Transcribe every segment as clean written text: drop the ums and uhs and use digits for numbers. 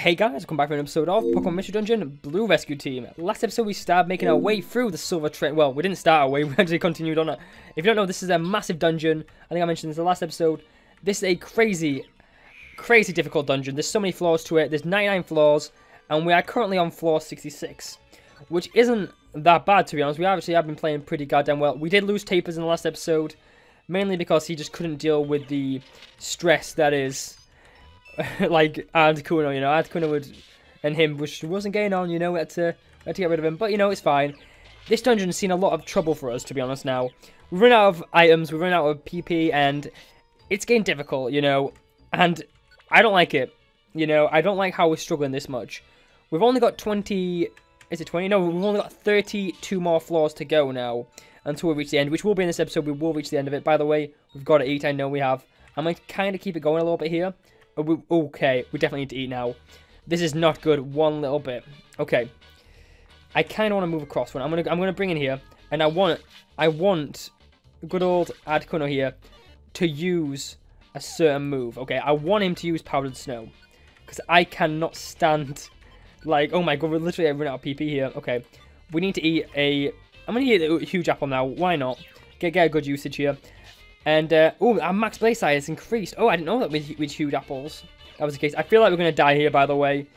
Hey guys, welcome back for an episode of Pokemon Mystery Dungeon Blue Rescue Team. Last episode we started making our way through the Silver Train. Well, we didn't start our way, we actually continued on it. If you don't know, this is a massive dungeon. I think I mentioned this in the last episode. This is a crazy difficult dungeon. There's so many floors to it. There's 99 floors, and we are currently on floor 66, which isn't that bad, to be honest. We actually have been playing pretty goddamn well. We did lose Tapers in the last episode, mainly because he just couldn't deal with the stress that is... like Articuno, you know, Articuno and him wasn't getting on, you know, we had to get rid of him, but you know, it's fine. This dungeon has seen a lot of trouble for us, to be honest now. We've run out of items, we've run out of PP, and it's getting difficult, you know, and I don't like it, you know, I don't like how we're struggling this much. We've only got 20, is it 20? No, we've only got 32 more floors to go now until we reach the end, which will be in this episode. We will reach the end of it. By the way, we've got to eat, I know we have. I'm going to kind of keep it going a little bit here. Okay, we definitely need to eat now. This is not good one little bit. Okay, I kind of want to move across one. I'm gonna bring in here, and I want good old Articuno here to use a certain move. Okay, I want him to use Powdered Snow because I cannot stand, like, oh my god, we're literally running out of PP here. Okay, we need to eat a. I'm gonna eat a huge apple now. Why not? Get a good usage here. And, oh, our max blaze size is increased. Oh, I didn't know that with huge apples. That was the case. I feel like we're going to die here, by the way,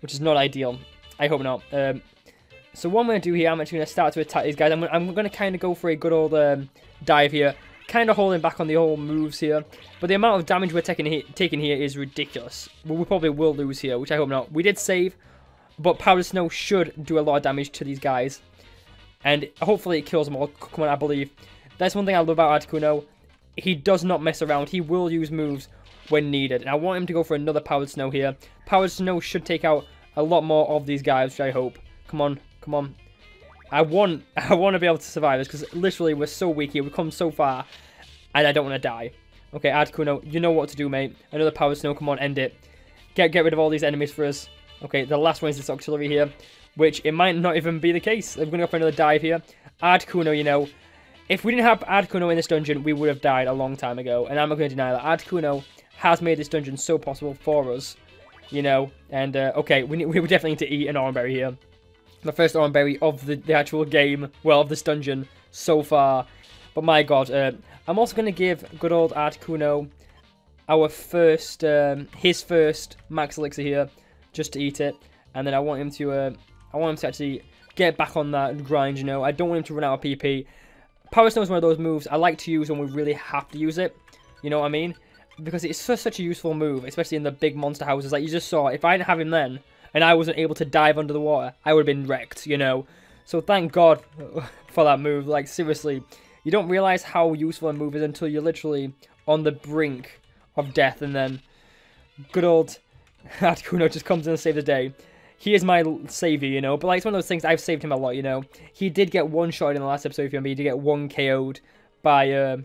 which is not ideal. I hope not. So what I'm going to do here, I'm actually going to start to attack these guys. I'm going to kind of go for a good old dive here. Kind of holding back on the old moves here. But the amount of damage we're taking here is ridiculous. We probably will lose here, which I hope not. We did save, but Powder Snow should do a lot of damage to these guys. And hopefully it kills them all. Come on, I believe. That's one thing I love about Articuno. He does not mess around. He will use moves when needed. And I want him to go for another Powdered Snow here. Powdered Snow should take out a lot more of these guys, which I hope. Come on, come on. I want to be able to survive this because literally we're so weak here. We've come so far, and I don't want to die. Okay, Articuno, you know what to do, mate. Another Powdered Snow. Come on, end it. Get rid of all these enemies for us. Okay, the last one is this auxiliary here, which it might not even be the case. I'm going to go for another dive here. Articuno, you know. If we didn't have Articuno in this dungeon, we would have died a long time ago. And I'm not going to deny that. Articuno has made this dungeon so possible for us. You know. And, okay, we definitely need to eat an Oranberry here. The first Oranberry of the actual game. Well, of this dungeon so far. But my god. I'm also going to give good old Articuno our first, his first Max Elixir here. Just to eat it. And then I want him to actually get back on that grind, you know. I don't want him to run out of PP. Power Snow is one of those moves I like to use when we really have to use it. You know what I mean? Because it's such a useful move, especially in the big monster houses. Like you just saw, if I didn't have him then, and I wasn't able to dive under the water, I would have been wrecked, you know? So thank God for that move. Like, seriously, you don't realize how useful a move is until you're literally on the brink of death, and then good old Articuno just comes in and saves the day. He is my savior, you know, but like, it's one of those things, I've saved him a lot, you know. He did get one shot in the last episode, if you remember. He did get one KO'd by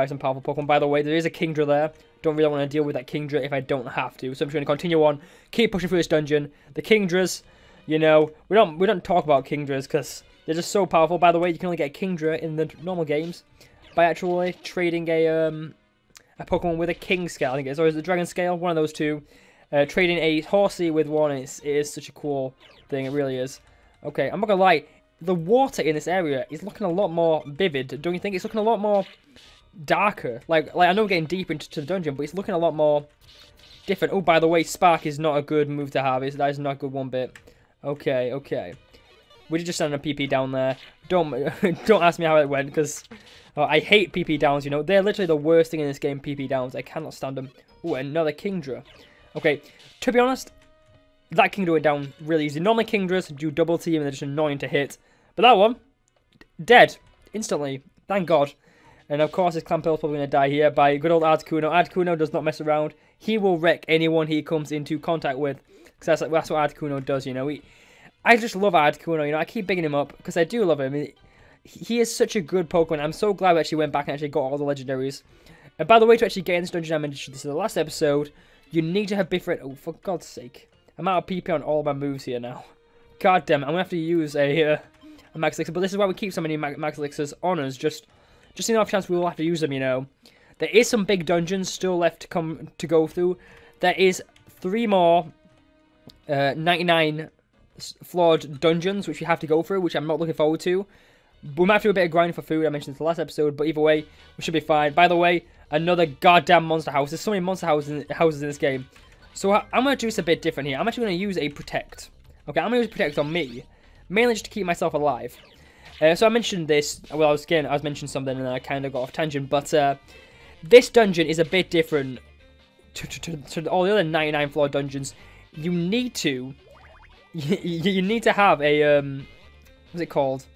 some powerful Pokemon. By the way, there is a Kingdra there. Don't really want to deal with that Kingdra if I don't have to. So I'm just going to continue on, keep pushing through this dungeon. The Kingdras, you know, we don't talk about Kingdras because they're just so powerful. By the way, you can only get a Kingdra in the normal games by actually trading a Pokemon with a King Scale, I think it is, or is it a Dragon Scale? One of those two. Trading a Horsey with one, it is such a cool thing, it really is. Okay, I'm not gonna lie, the water in this area is looking a lot more vivid, don't you think? It's looking a lot more darker. Like I know we're getting deep into the dungeon, but it's looking a lot more different. Oh, by the way, Spark is not a good move to have. That is not good one bit. Okay, okay. We did just send a PP down there. Don't ask me how it went, because I hate PP downs, you know. They're literally the worst thing in this game, PP downs. I cannot stand them. Oh, another Kingdra. Okay, to be honest, that Kingdra went down really easy. Normally Kingdras do double team and they're just annoying to hit. But that one, dead. Instantly. Thank God. And of course, his Clampell's probably going to die here by good old Articuno. Articuno does not mess around. He will wreck anyone he comes into contact with. Because that's what Articuno does, you know. I just love Articuno, you know. I keep bigging him up because I do love him. He is such a good Pokemon. I'm so glad we actually went back and actually got all the legendaries. And by the way, to actually get in this dungeon, I mentioned this in the last episode, you need to have different... Oh, for God's sake. I'm out of PP on all my moves here now. God damn it. I'm going to have to use a Max Elixir. But this is why we keep so many Max Elixirs on us. Just in the off chance we will have to use them, you know. There is some big dungeons still left to go through. There is 3 more 99 flawed dungeons, which we have to go through, which I'm not looking forward to. We might have to do a bit of grinding for food, I mentioned this in the last episode, but either way, we should be fine. By the way, another goddamn monster house. There's so many monster houses in this game. So I'm going to do this a bit different here. I'm actually going to use a protect. Okay, I'm going to use protect on me, mainly just to keep myself alive. So I mentioned this, well, I was mentioning something and I kind of got off tangent, but this dungeon is a bit different to all the other 99 floor dungeons. You need to have a, what's it called?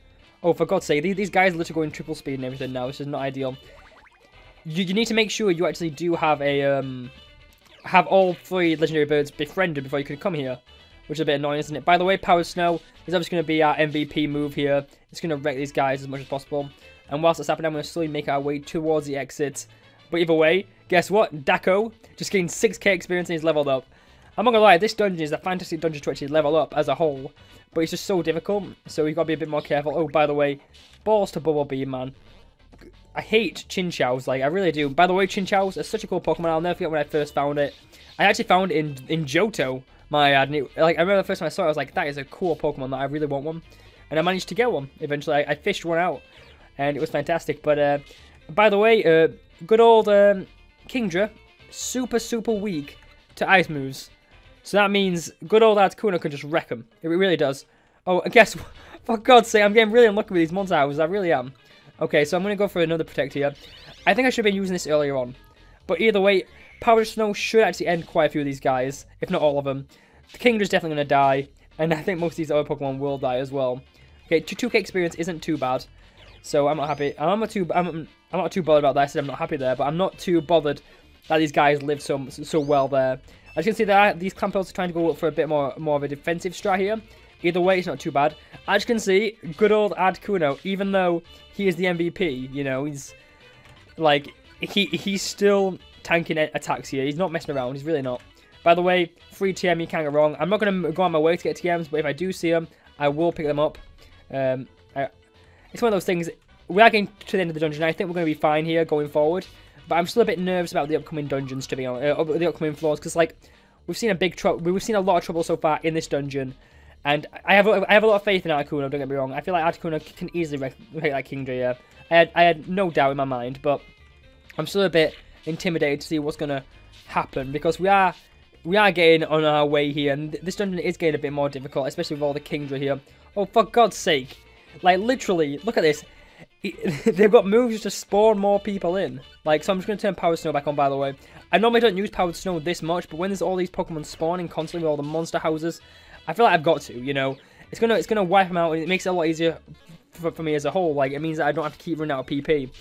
Oh, for God's sake, these guys are literally going triple speed and everything now, which is not ideal. You need to make sure you actually do have a, have all 3 legendary birds befriended before you can come here, which is a bit annoying, isn't it? By the way, Powered Snow is obviously going to be our MVP move here. It's going to wreck these guys as much as possible. And whilst it's happening, I'm going to slowly make our way towards the exit. But either way, guess what? Daco just gained 6k experience and he's leveled up. I'm not going to lie, this dungeon is a fantastic dungeon to actually level up as a whole. But it's just so difficult, so you've got to be a bit more careful. Oh, by the way, balls to Bubble Beam, man. I hate Chinchows, like, I really do. By the way, Chinchows are such a cool Pokemon. I'll never forget when I first found it. I actually found it in Johto, my ad. Like, I remember the first time I saw it, I was like, that is a cool Pokemon, that I really want one. And I managed to get one, eventually. I fished one out, and it was fantastic. But, by the way, good old Kingdra, super weak to ice moves. So that means good old Articuno can just wreck him. It really does. Oh, I guess, for God's sake, I'm getting really unlucky with these monster houses. I really am. Okay, so I'm going to go for another Protect here. I think I should have been using this earlier on. But either way, Powdered Snow should actually end quite a few of these guys, if not all of them. The Kingdra's definitely going to die, and I think most of these other Pokemon will die as well. Okay, 2k experience isn't too bad, so I'm not happy. I'm not too bothered about that. I said I'm not happy there, but I'm not too bothered that these guys live so well there. As you can see, these Clampels are trying to go for a bit more of a defensive strat here. Either way, it's not too bad. As you can see, good old Articuno, even though he is the MVP, you know, he's like he's still tanking attacks here. He's not messing around. He's really not. By the way, free TM, you can't go wrong. I'm not going to go on my way to get TMs, but if I do see them, I will pick them up. It's one of those things. We are getting to the end of the dungeon. I think we're going to be fine here going forward. But I'm still a bit nervous about the upcoming dungeons, to be honest, the upcoming floors, because like we've seen a lot of trouble so far in this dungeon, and I have a lot of faith in Articuno. Don't get me wrong. I feel like Articuno can easily wreck like Kingdra. Yeah. I had no doubt in my mind, but I'm still a bit intimidated to see what's gonna happen because we are getting on our way here, and this dungeon is getting a bit more difficult, especially with all the Kingdra here. Oh, for God's sake! Like literally, look at this. They've got moves to spawn more people in. Like, so I'm just going to turn Powered Snow back on, by the way. I normally don't use Powered Snow this much, but when there's all these Pokemon spawning constantly with all the monster houses, I feel like I've got to, you know. It's gonna wipe them out, and it makes it a lot easier for me as a whole. Like, it means that I don't have to keep running out of PP.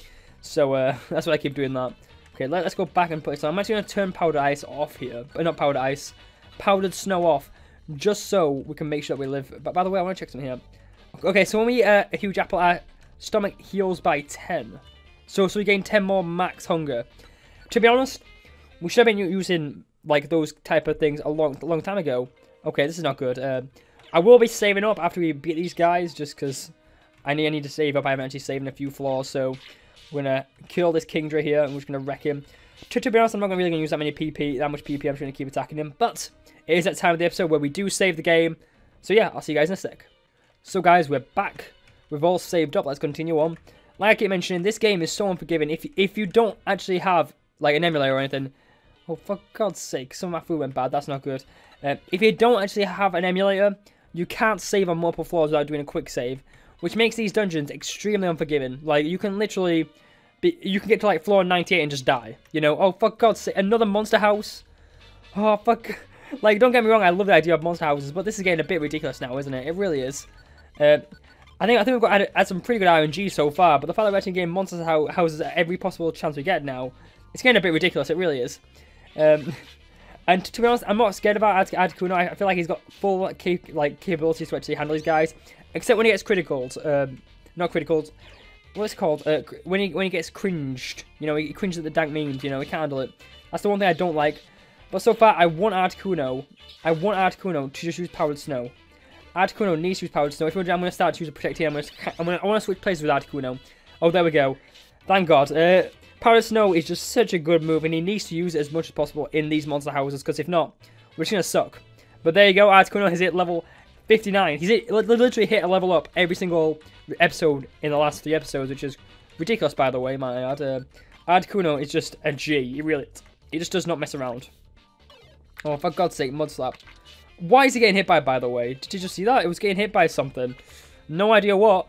So, that's why I keep doing that. Okay, let's go back and put it on. I'm actually going to turn Powdered Ice off here. Not Powdered Ice. Powdered Snow off. Just so we can make sure that we live. But by the way, I want to check something here. Okay, so when we eat a huge apple, our stomach heals by 10. So we gain 10 more max hunger. To be honest, we should have been using like those type of things a long time ago. Okay, this is not good. I will be saving up after we beat these guys, just because I need to save up. I'm actually saving a few floors, so we're gonna kill this Kingdra here, and we're just gonna wreck him. To be honest, I'm not really gonna use that much PP. I'm just gonna keep attacking him. But it is that time of the episode where we do save the game. So yeah, I'll see you guys in a sec. So guys, we're back. We've all saved up. Let's continue on. Like I keep mentioning, this game is so unforgiving. If you don't actually have like an emulator or anything, oh for God's sake, some of my food went bad. That's not good. If you don't actually have an emulator, you can't save on multiple floors without doing a quick save, which makes these dungeons extremely unforgiving. Like you can literally, you can get to like floor 98 and just die. You know? Oh for God's sake, another monster house. Oh fuck. Like don't get me wrong, I love the idea of monster houses, but this is getting a bit ridiculous now, isn't it? It really is. I think we've got to add some pretty good RNG so far, but the fact that we're actually getting monster houses at every possible chance we get now, it's getting a bit ridiculous. It really is. And to be honest, I'm not scared about Articuno. I feel like he's got full capabilities to actually handle these guys, except when he gets criticaled. Not criticaled. What's it called? When he gets cringed. You know, he cringes at the dank memes. You know, he can't handle it. That's the one thing I don't like. But so far, I want Articuno. I want Articuno to just use Powered Snow. Articuno needs to use Powered Snow. If I'm going to start to use a Protect here, I want to switch places with Articuno. Oh, there we go. Thank God. Powered Snow is just such a good move, and he needs to use it as much as possible in these monster houses, because if not, we're just going to suck. But there you go, Articuno has hit level 59. He's literally hit a level up every single episode in the last 3 episodes, which is ridiculous, by the way, my ad. Articuno is just a G. He just does not mess around. Oh, for God's sake, Mud Slap. Why is he getting hit by the way? Did you just see that? It was getting hit by something. No idea what.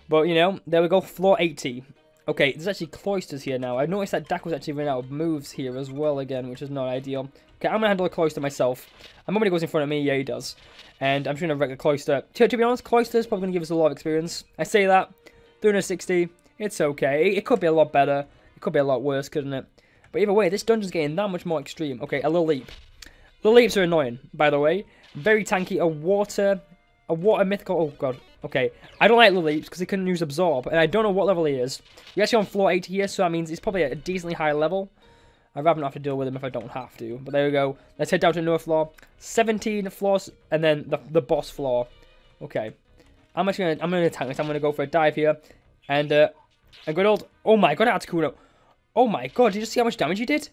But, you know, there we go, floor 80. Okay, there's actually Cloisters here now. I've noticed that Daco's actually running out of moves here as well again, which is not ideal. Okay, I'm going to handle a Cloister myself. And when he goes in front of me, yeah, he does. And I'm just going to wreck a Cloister. To be honest, Cloister's probably going to give us a lot of experience. I say that. 360, it's okay. It could be a lot better. It could be a lot worse, couldn't it? But either way, this dungeon's getting that much more extreme. Okay, a little leap. Little leaps are annoying, by the way. Very tanky. A water mythical. Oh, God. Okay. I don't like little leaps because he couldn't use absorb. And I don't know what level he is. We're actually on floor 80 here, so that means he's probably at a decently high level. I'd rather not have to deal with him if I don't have to. But there we go. Let's head down to another floor. 17 floors, and then the boss floor. Okay. I'm gonna tank this. I'm gonna go for a dive here. And a good old. Oh my God, Articuno. Oh my God, did you just see how much damage he did?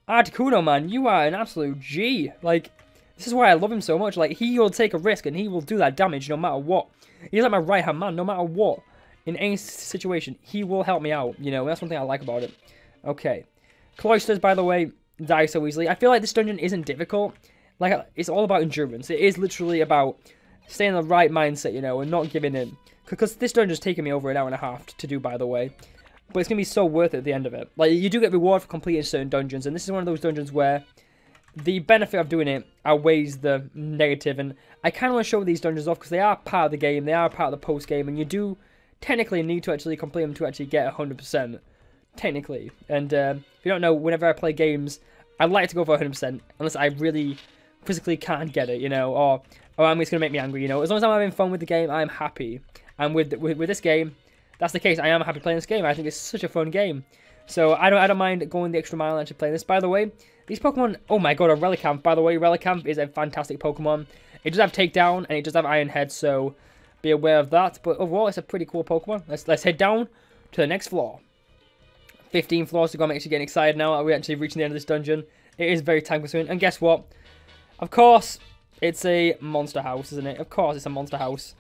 Articuno, man, you are an absolute G. Like, this is why I love him so much. Like, he will take a risk and he will do that damage no matter what. He's like my right-hand man, no matter what. In any situation, he will help me out. You know, that's one thing I like about it. Okay. Cloisters, by the way, die so easily. I feel like this dungeon isn't difficult. Like, it's all about endurance. It is literally about staying in the right mindset, you know, and not giving in. Because this dungeon's taken me over an hour and a half to do, by the way. But it's going to be so worth it at the end of it. Like, you do get reward for completing certain dungeons, and this is one of those dungeons where the benefit of doing it outweighs the negative, and I kind of want to show these dungeons off because they are part of the game, they are part of the post-game, and you do technically need to actually complete them to actually get 100%, technically. And if you don't know, whenever I play games, I like to go for 100%, unless I really physically can't get it, you know, or it's going to make me angry, you know. As long as I'm having fun with the game, I'm happy. And with this game, that's the case. I am happy playing this game. I think it's such a fun game. So I don't mind going the extra mile and actually playing this. By the way, these Pokemon, oh my God, a Relicanth, by the way. Relicanth is a fantastic Pokemon. It does have Takedown, and it does have Iron Head, so be aware of that. But overall, it's a pretty cool Pokemon. Let's head down to the next floor. 15 floors to go. I'm actually getting excited now. We're actually reaching the end of this dungeon. It is very time-consuming. And guess what? Of course, it's a monster house, isn't it? Of course, it's a monster house.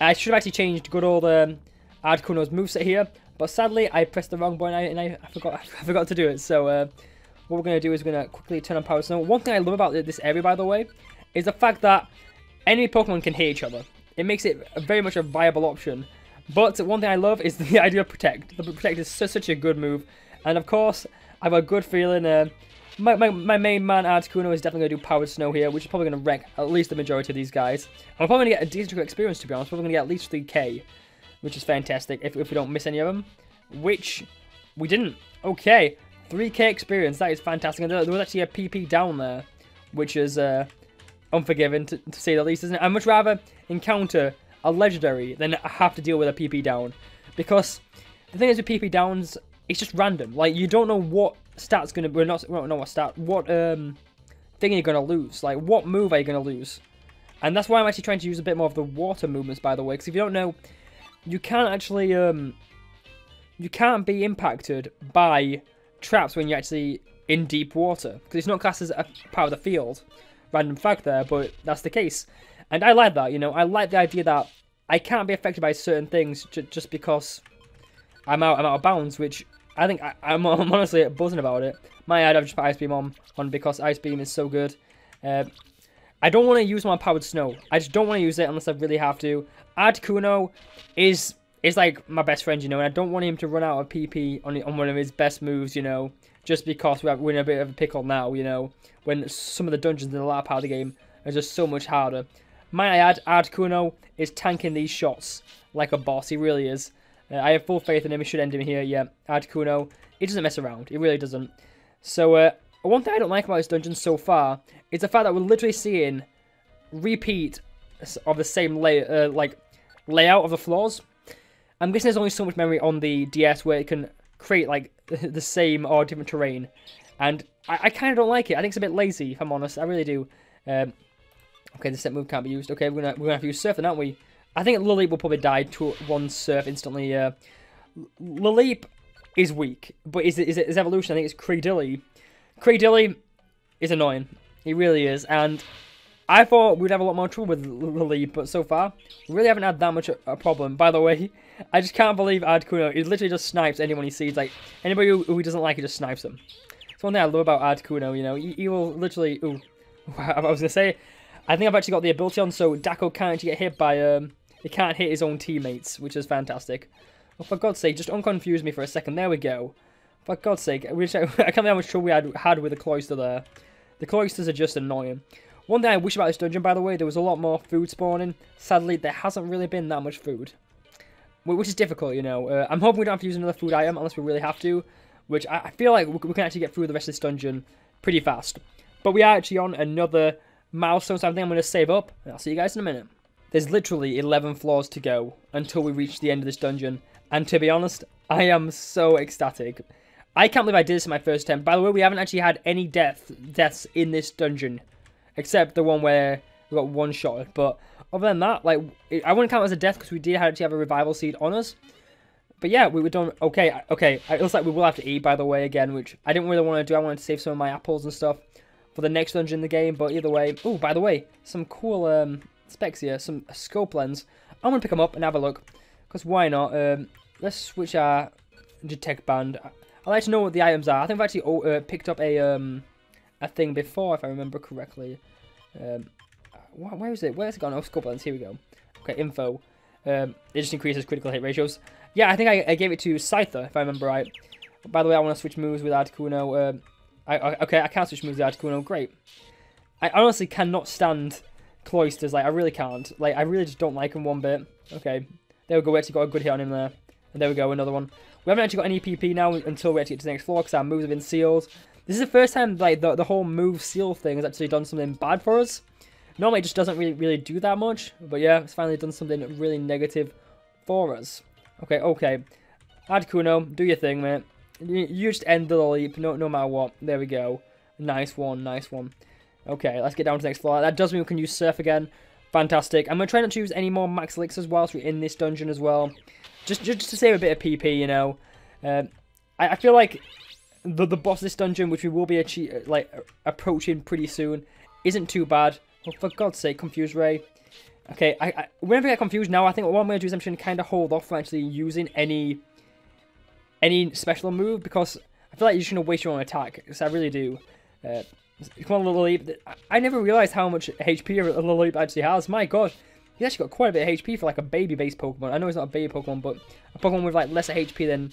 I should have actually changed good old Articuno's moveset here, but sadly I pressed the wrong button and I forgot to do it. So what we're going to do is we're going to quickly turn on Power Snow. One thing I love about this area, by the way, is the fact that any Pokemon can hit each other. It makes it very much a viable option. But one thing I love is the idea of Protect. The Protect is such a good move. And of course, I have a good feeling my main man Articuno is definitely going to do Powered Snow here, which is probably going to wreck at least the majority of these guys. And we're probably going to get a decent experience, to be honest. We're probably going to get at least 3k, which is fantastic if we don't miss any of them, which we didn't. Okay, 3k experience, that is fantastic. And there was actually a PP down there, which is unforgiving, to say the least, isn't it? I'd much rather encounter a legendary than have to deal with a PP down, because the thing is with PP downs, it's just random. Like, you don't know what stat's gonna be, we don't know what stat, what thing you're gonna lose. Like, what move are you gonna lose? And that's why I'm actually trying to use a bit more of the water movements, by the way, because if you don't know, you can't actually you can't be impacted by traps when you're actually in deep water, because it's not classed as a part of the field. Random fact there, but that's the case. And I like that, you know. I like the idea that I can't be affected by certain things just because I'm out of bounds, which I think I'm honestly buzzing about it. My ad, I've just put Ice Beam on because Ice Beam is so good. I don't want to use my Powered Snow. I just don't want to use it unless I really have to. Articuno is like my best friend, you know, and I don't want him to run out of PP on one of his best moves, you know, just because we're in a bit of a pickle now, you know, when some of the dungeons in the latter part of the game are just so much harder. Might I add, Articuno is tanking these shots like a boss. He really is. I have full faith in him. He should end him here. Yeah, Articuno, he doesn't mess around. He really doesn't. So, one thing I don't like about this dungeon so far is the fact that we're literally seeing repeat of the same layout of the floors. I'm guessing there's only so much memory on the DS where it can create like the same or different terrain, and I kind of don't like it. I think it's a bit lazy, if I'm honest. I really do. Okay, the set move can't be used. Okay, we're gonna have to use Surf then, aren't we? I think Lilip will probably die to one Surf instantly. Lilip is weak, but his evolution, I think it's Cradilly. Cradilly is annoying. He really is, and I thought we'd have a lot more trouble with the lead, but so far, we really haven't had that much a problem. By the way, I just can't believe Articuno, he literally just snipes anyone he sees. Like, anybody who he doesn't like, he just snipes them. It's one thing I love about Articuno, you know. He will literally... Ooh, I was going to say, I think I've actually got the ability on, so Daco can't actually get hit by... he can't hit his own teammates, which is fantastic. Oh, for God's sake, just unconfuse me for a second. There we go. For God's sake, I can't believe how much trouble we had with the Cloyster there. The Cloysters are just annoying. One thing I wish about this dungeon, by the way, there was a lot more food spawning. Sadly, there hasn't really been that much food. Which is difficult, you know. I'm hoping we don't have to use another food item unless we really have to. Which I feel like we can actually get through the rest of this dungeon pretty fast. But we are actually on another milestone, so I think I'm going to save up. And I'll see you guys in a minute. There's literally 11 floors to go until we reach the end of this dungeon. And to be honest, I am so ecstatic. I can't believe I did this in my first attempt. By the way, we haven't actually had any deaths in this dungeon. Except the one where we got one shot. But other than that, like, I wouldn't count it as a death because we did actually have a revival seed on us. But yeah, we were done. Okay. It looks like we will have to eat, by the way, again, which I didn't really want to do. I wanted to save some of my apples and stuff for the next dungeon in the game. But either way, oh, by the way, some cool specs here, some scope lens. I'm gonna pick them up and have a look, because why not? Let's switch our detect band. I'd like to know what the items are. I think I've actually picked up a thing before, if I remember correctly. Where is it? Where's it gone? Oh, scope lens. Here we go. Okay, info. It just increases critical hit ratios. Yeah, I think I gave it to Scyther, if I remember right. By the way, I want to switch moves with Articuno. Okay, I can't switch moves with Articuno. Great. I honestly cannot stand Cloysters. Like, I really can't. Like, I really just don't like them one bit. Okay, there we go. We actually got a good hit on him there. And there we go, another one. We haven't actually got any PP now until we actually get to the next floor, because our moves have been sealed. This is the first time, like, the whole move seal thing has actually done something bad for us. Normally, it just doesn't really do that much. But yeah, it's finally done something really negative for us. Okay. Articuno, do your thing, mate. You just end the leap, no matter what. There we go. Nice one. Okay, let's get down to the next floor. That does mean we can use Surf again. Fantastic. I'm going to try not to use any more Max Elixirs whilst we're in this dungeon as well. Just to save a bit of PP, you know. I feel like the boss of this dungeon, which we will be approaching pretty soon, isn't too bad. Oh, for God's sake, Confuse Ray. Okay, whenever I get confused now, I think what I'm going to do is I'm just going to kind of hold off from actually using any special move, because I feel like you're just going to waste your own attack, because I really do. Come on, Lilip. I never realised how much HP a Lilip actually has. My god, he's actually got quite a bit of HP for like a baby-based Pokemon. I know he's not a baby Pokemon, but a Pokemon with like lesser HP than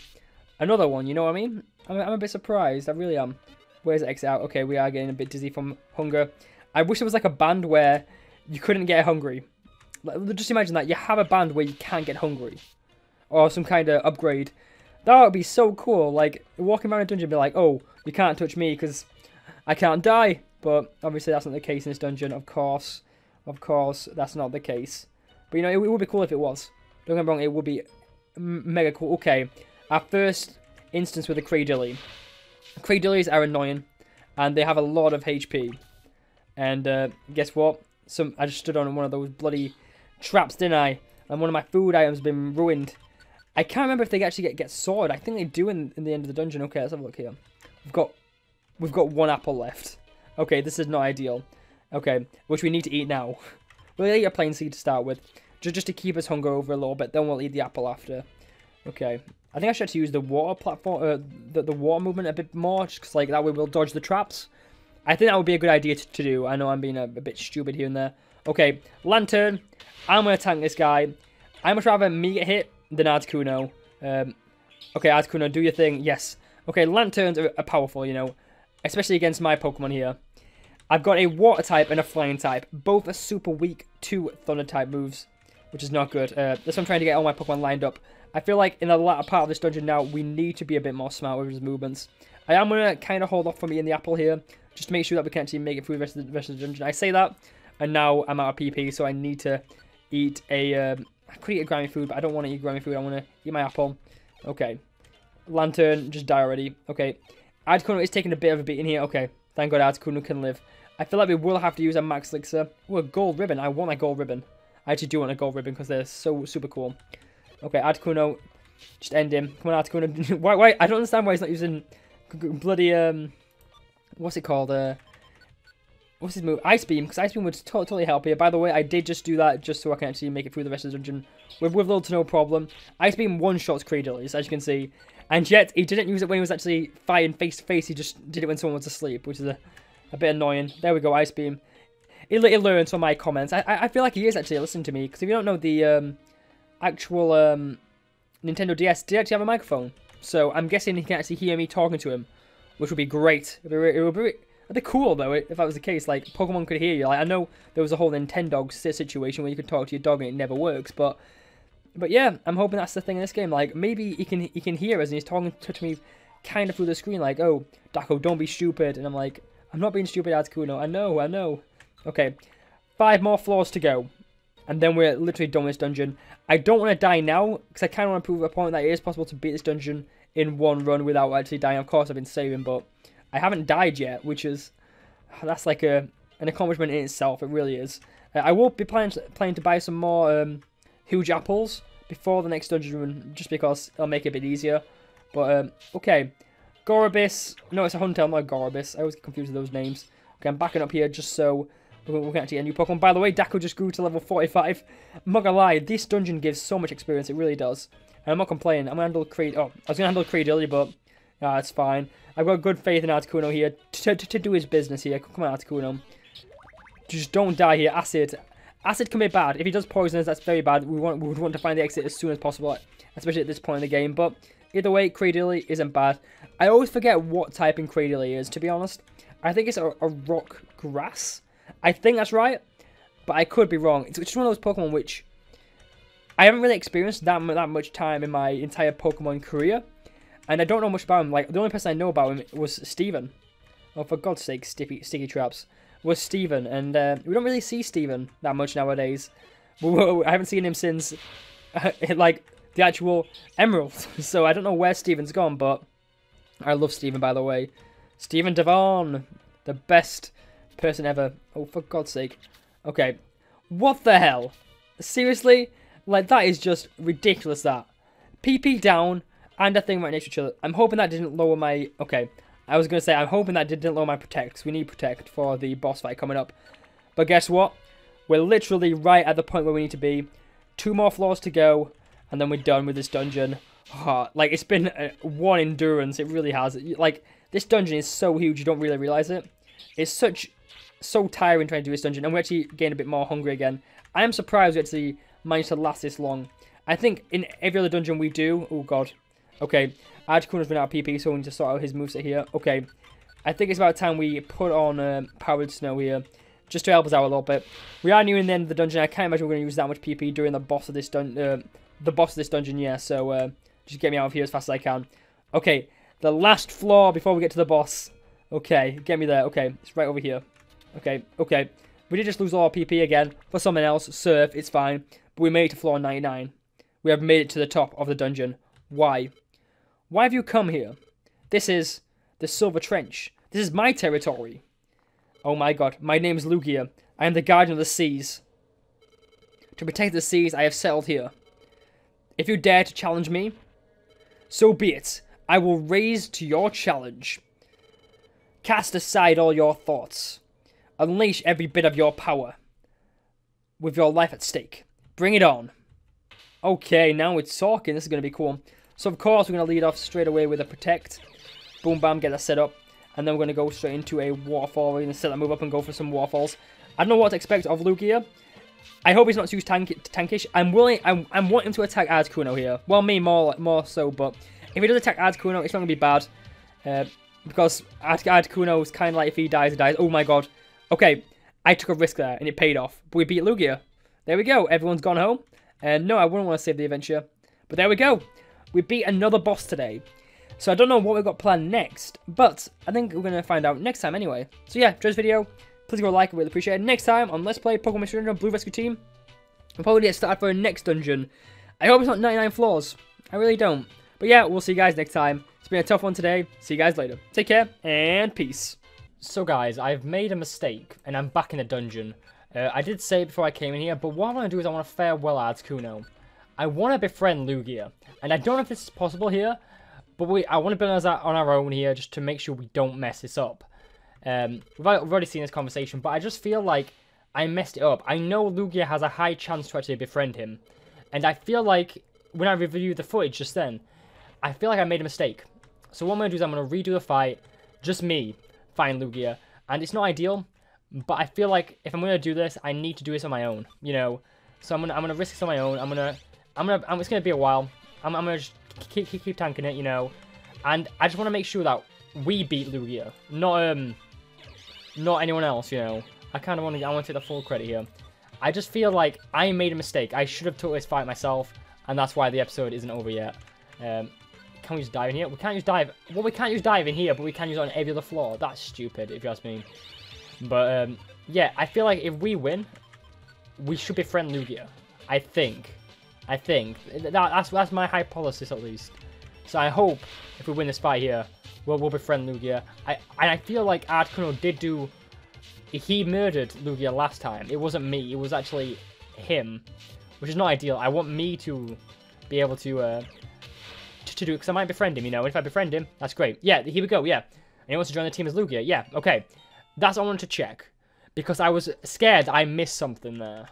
another one, you know what I mean? I'm a bit surprised, I really am. Where's X out? Okay, we are getting a bit dizzy from hunger. I wish there was like a band where you couldn't get hungry. Like, just imagine that, you have a band where you can't get hungry. Or some kind of upgrade. That would be so cool, like, walking around a dungeon and be like, oh, you can't touch me because I can't die. But obviously that's not the case in this dungeon, of course. Of course, that's not the case. But you know, it would be cool if it was. Don't get me wrong, it would be mega cool. Okay, our first instance with the Cradilly. Cradillies are annoying, and they have a lot of HP. And guess what? I just stood on one of those bloody traps, didn't I? And one of my food items has been ruined. I can't remember if they actually get sorted. I think they do in the end of the dungeon. Okay, let's have a look here. We've got one apple left. Okay, this is not ideal. Okay, which we need to eat now. We'll eat a plain seed to start with, just to keep us hunger over a little bit. Then we'll eat the apple after. Okay, I think I should actually use the water platform, the water movement a bit more, just 'cause like that way we'll dodge the traps. I think that would be a good idea to do. I know I'm being a bit stupid here and there. Okay, Lantern. I'm going to tank this guy. I much rather me get hit than Articuno. Okay, Articuno, do your thing. Yes. Okay, Lanterns are powerful, you know. Especially against my Pokemon here. I've got a Water type and a Flying type. Both are super weak to Thunder type moves, which is not good. That's why I'm trying to get all my Pokemon lined up. I feel like in the latter part of this dungeon now, we need to be a bit more smart with his movements. I am going to kind of hold off from eating the apple here, just to make sure that we can actually make it through the rest of the dungeon. I say that, and now I'm out of PP, so I need to eat a... I could eat a Grammy food, but I don't want to eat Grammy food. I want to eat my apple. Okay. Lantern, just die already. Okay. Articuno is taking a bit of a beating here. Okay. Thank God Articuno can live. I feel like we will have to use a Max Elixir. Oh, a gold ribbon. I want a gold ribbon. I actually do want a gold ribbon because they're so super cool. Okay, Articuno. Just end him. Come on, Articuno. Why? I don't understand why he's not using bloody... what's it called? what's his move? Ice Beam, because Ice Beam would totally help here. By the way, I did just do that just so I can actually make it through the rest of the dungeon with little to no problem. Ice Beam one-shots Cradilies, as you can see. And yet, he didn't use it when he was actually fighting face-to-face. He just did it when someone was asleep, which is a bit annoying. There we go, Ice Beam. He learns from my comments. I feel like he is actually listening to me, because if you don't know, the actual Nintendo DS did actually have a microphone. So I'm guessing he can actually hear me talking to him, which would be great. It'd be cool, though, if that was the case. Like, Pokemon could hear you. Like, I know there was a whole Nintendo situation where you could talk to your dog and it never works, but yeah, I'm hoping that's the thing in this game. Like, maybe he can hear us and he's talking to me kind of through the screen, like, oh, Daco, don't be stupid. And I'm like, I'm not being stupid, Articuno. I know. Okay, 5 more floors to go. And then we're literally done with this dungeon. I don't want to die now, because I kind of want to prove a point that it is possible to beat this dungeon in one run without actually dying. Of course, I've been saving, but I haven't died yet, which is, that's like an accomplishment in itself. It really is. I will be planning to buy some more huge apples before the next dungeon run, just because it'll make it a bit easier. But, okay. Gorobis. No, it's a Huntail, not a Gorobis. I always get confused with those names. Okay, I'm backing up here just so we can actually get a new Pokemon. By the way, Daco just grew to level 45. I'm not gonna lie, this dungeon gives so much experience. It really does. And I'm not complaining. I'm gonna handle Creed. Oh, I was gonna handle Creed earlier, but it's fine. I've got good faith in Articuno here to do his business here. Come on, Articuno. Just don't die here. Acid. Acid can be bad. If he does poison us, that's very bad. We would want to find the exit as soon as possible, especially at this point in the game. But either way, Cradily isn't bad. I always forget what type in Cradily is, to be honest. I think it's a rock grass. I think that's right, but I could be wrong. It's just one of those Pokemon which I haven't really experienced that much time in my entire Pokemon career. And I don't know much about him. Like, the only person I know about him was Steven. Oh, for God's sake, sticky traps. Was Steven. And we don't really see Steven that much nowadays. I haven't seen him since, like, the actual Emerald. So I don't know where Steven's gone, but I love Steven, by the way. Steven Devon, the best person ever. Oh, for God's sake. Okay. What the hell? Seriously? Like, that is just ridiculous, that. PP down and a thing right next to each other. I'm hoping that didn't lower my... Okay. I was going to say, I'm hoping that didn't lower my Protect, because we need Protect for the boss fight coming up. But guess what? We're literally right at the point where we need to be. 2 more floors to go, and then we're done with this dungeon. Oh, like, it's been one endurance. It really has. Like, this dungeon is so huge, you don't really realize it. It's so tiring trying to do this dungeon, and we're actually getting a bit more hungry again. I am surprised we actually managed to last this long. I think in every other dungeon we do... Oh, God. Okay. Articuno's run out of PP, so we need to sort out his moveset here. Okay. I think it's about time we put on Powered Snow here, just to help us out a little bit. We are nearing the end of the dungeon. I can't imagine we're going to use that much PP during the boss of this dungeon, yeah. So, just get me out of here as fast as I can. Okay. The last floor before we get to the boss. Okay. Get me there. Okay. It's right over here. Okay. Okay. We did just lose all our PP again for someone else. Surf. It's fine. But we made it to floor 99. We have made it to the top of the dungeon. Why? Why have you come here? This is the Silver Trench. This is my territory. Oh my God. My name is Lugia. I am the guardian of the seas. To protect the seas, I have settled here. If you dare to challenge me, so be it. I will raise to your challenge. Cast aside all your thoughts. Unleash every bit of your power. With your life at stake. Bring it on. Okay, now we're talking. This is going to be cool. So, of course, we're going to lead off straight away with a Protect. Boom, bam, get that set up. And then we're going to go straight into a Waterfall. We're going to set that move up and go for some Waterfalls. I don't know what to expect of Lugia. I hope he's not too tankish. I'm wanting to attack Articuno here. Well, me more so, but if he does attack Articuno, it's not going to be bad. Because Articuno is kind of like, if he dies, he dies. Oh my God. Okay, I took a risk there, and it paid off. But we beat Lugia. There we go. Everyone's gone home. And no, I wouldn't want to save the adventure. But there we go. We beat another boss today. So I don't know what we've got planned next. But I think we're going to find out next time anyway. So yeah, enjoy this video. Please go like, I really appreciate it. Next time on Let's Play Pokemon Mystery Dungeon Blue Rescue Team, we'll probably get started for the next dungeon. I hope it's not 99 floors. I really don't. But yeah, we'll see you guys next time. It's been a tough one today. See you guys later. Take care, and peace. So guys, I've made a mistake, and I'm back in the dungeon. I did say it before I came in here, but what I want to do is I want to farewell Articuno. I want to befriend Lugia, and I don't know if this is possible here, but I want to build us on our own here just to make sure we don't mess this up. We've already seen this conversation, but I just feel like I messed it up. I know Lugia has a high chance to actually befriend him, and I feel like when I reviewed the footage just then, I feel like I made a mistake. So what I'm going to do is I'm going to redo the fight, just me fighting Lugia, and it's not ideal, but I feel like if I'm going to do this, I need to do this on my own, you know. So I'm gonna risk this on my own. It's gonna be a while. I'm gonna just keep tanking it, you know. And I just want to make sure that we beat Lugia, not anyone else, you know. I want to take the full credit here. I just feel like I made a mistake. I should have took this fight myself, and that's why the episode isn't over yet. Can we just dive in here? We can't use dive. Well, we can't use dive in here, but we can use it on every other floor. That's stupid, if you ask me. But yeah, I feel like if we win, we should befriend Lugia. I think. That's my hypothesis at least. So I hope if we win this fight here, we'll befriend Lugia. I feel like Articuno did do. He murdered Lugia last time. It wasn't me. It was actually him, which is not ideal. I want me to be able to do it because I might befriend him. You know, and if I befriend him, that's great. Yeah, here we go. Yeah, and he wants to join the team as Lugia. Yeah, okay. That's what I wanted to check. Because I was scared I missed something there.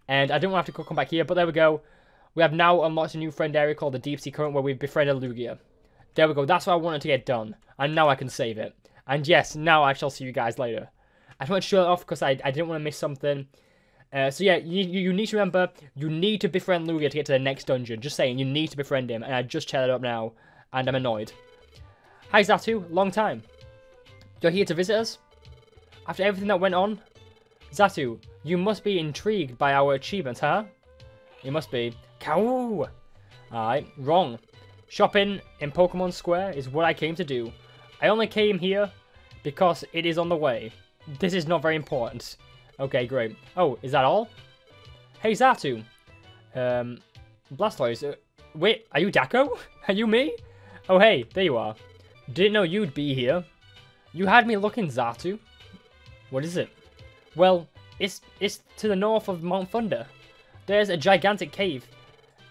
And I didn't want to have to come back here, but there we go. We have now unlocked a new friend area called the Deep Sea Current where we've befriended Lugia. There we go. That's what I wanted to get done. And now I can save it. And yes, now I shall see you guys later. I just want to show it off because I didn't want to miss something. So yeah, you need to remember, you need to befriend Lugia to get to the next dungeon. Just saying, you need to befriend him. And I just chatted up now, and I'm annoyed. Hi Zatu, long time. You're here to visit us? After everything that went on? Zatu, you must be intrigued by our achievements, huh? You must be. Cow! Alright, wrong. Shopping in Pokemon Square is what I came to do. I only came here because it is on the way. This is not very important. Okay, great. Oh, is that all? Hey, Zatu. Blastoise. Wait, are you Daco? Are you me? Oh, hey, there you are. Didn't know you'd be here. You had me looking, Zatu. What is it? Well, it's to the north of Mount Thunder. There's a gigantic cave.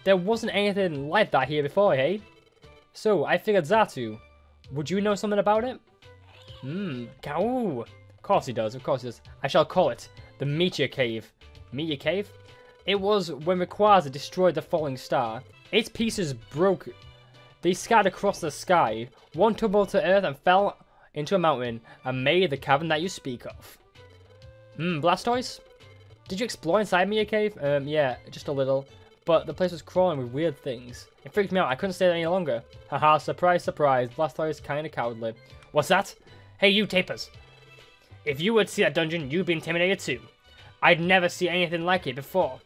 There wasn't anything like that here before, hey? So, I figured Zatu, would you know something about it? Cow. Of course he does, of course he does. I shall call it the Meteor Cave. Meteor Cave? It was when Rayquaza destroyed the falling star. Its pieces broke. They scattered across the sky. One tumbled to earth and fell into a mountain and made the cavern that you speak of. Blastoise? Did you explore inside Meteor Cave? Yeah, just a little. But the place was crawling with weird things. It freaked me out. I couldn't stay there any longer. Haha, surprise, surprise. Blastoise kinda cowardly. What's that? Hey, you tapers. If you were to see that dungeon, you'd be intimidated too. I'd never seen anything like it before.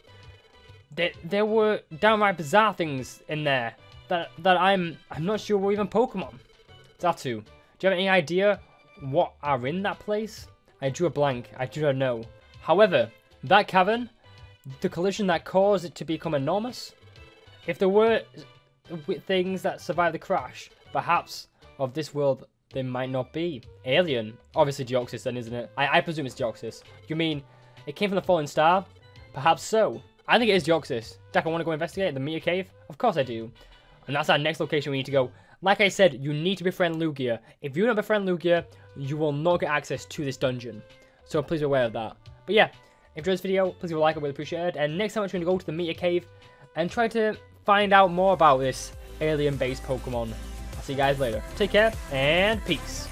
There were downright bizarre things in there that I'm not sure were even Pokemon. Zatu, do you have any idea what are in that place? I drew a blank. I do not know. However, that cavern, the collision that caused it to become enormous, if there were things that survived the crash, perhaps of this world they might not be. Alien. Obviously Deoxys then, isn't it? I presume it's Deoxys. You mean it came from the fallen star? Perhaps so. I think it is Deoxys. Dak, I want to go investigate the Meteor Cave? Of course I do. And that's our next location we need to go. Like I said, you need to befriend Lugia. If you don't befriend Lugia, you will not get access to this dungeon. So please be aware of that. But yeah, if you enjoyed this video, please leave a like, I really appreciate it. And next time we're going to go to the Meteor Cave and try to find out more about this alien-based Pokemon. I'll see you guys later. Take care, and peace.